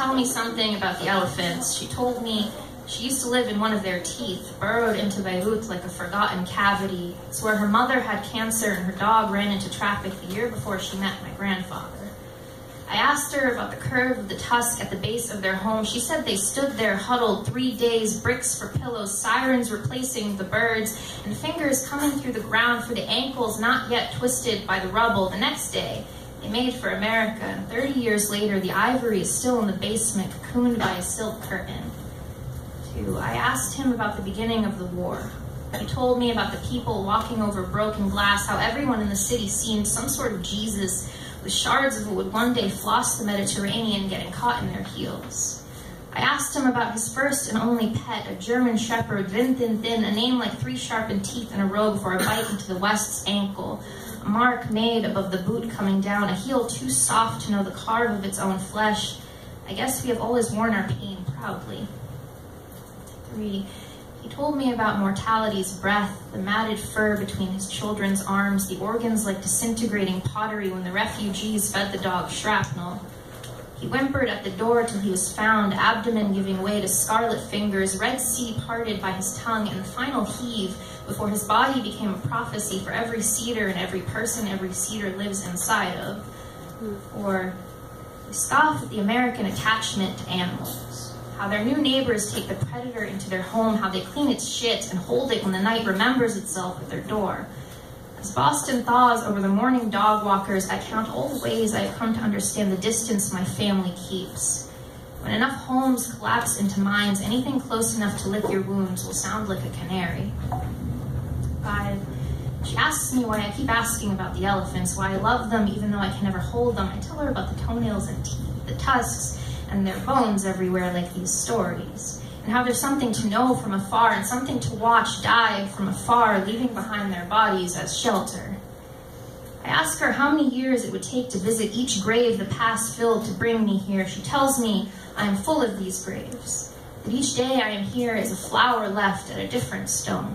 tell me something about the elephants. She told me she used to live in one of their teeth, burrowed into Beirut like a forgotten cavity. It's where her mother had cancer and her dog ran into traffic the year before she met my grandfather. I asked her about the curve of the tusk at the base of their home. She said they stood there huddled 3 days, bricks for pillows, sirens replacing the birds, and fingers coming through the ground for the ankles not yet twisted by the rubble. The next day, they made for America, and 30 years later, the ivory is still in the basement, cocooned by a silk curtain. I asked him about the beginning of the war. He told me about the people walking over broken glass, how everyone in the city seemed some sort of Jesus with shards of what would one day floss the Mediterranean, getting caught in their heels. I asked him about his first and only pet, a German shepherd, Thin Thin Thin, a name like 3 sharpened teeth in a row before a bite into the West's ankle, a mark made above the boot coming down, a heel too soft to know the carve of its own flesh. I guess we have always worn our pain proudly. 3. He told me about mortality's breath, the matted fur between his children's arms, the organs like disintegrating pottery when the refugees fed the dog shrapnel. He whimpered at the door till he was found, abdomen giving way to scarlet fingers, Red Sea parted by his tongue, and the final heave before his body became a prophecy for every cedar and every person every cedar lives inside of. Or they scoff at the American attachment to animals. How their new neighbors take the predator into their home, how they clean its shit and hold it when the night remembers itself at their door. As Boston thaws over the morning dog walkers, I count all the ways I have come to understand the distance my family keeps. When enough homes collapse into mines, anything close enough to lick your wounds will sound like a canary. 5. She asks me why I keep asking about the elephants, why I love them even though I can never hold them. I tell her about the toenails and teeth, the tusks, and their bones everywhere like these stories, and how there's something to know from afar and something to watch die from afar, leaving behind their bodies as shelter. I ask her how many years it would take to visit each grave the past filled to bring me here. She tells me I am full of these graves, that each day I am here is a flower left at a different stone.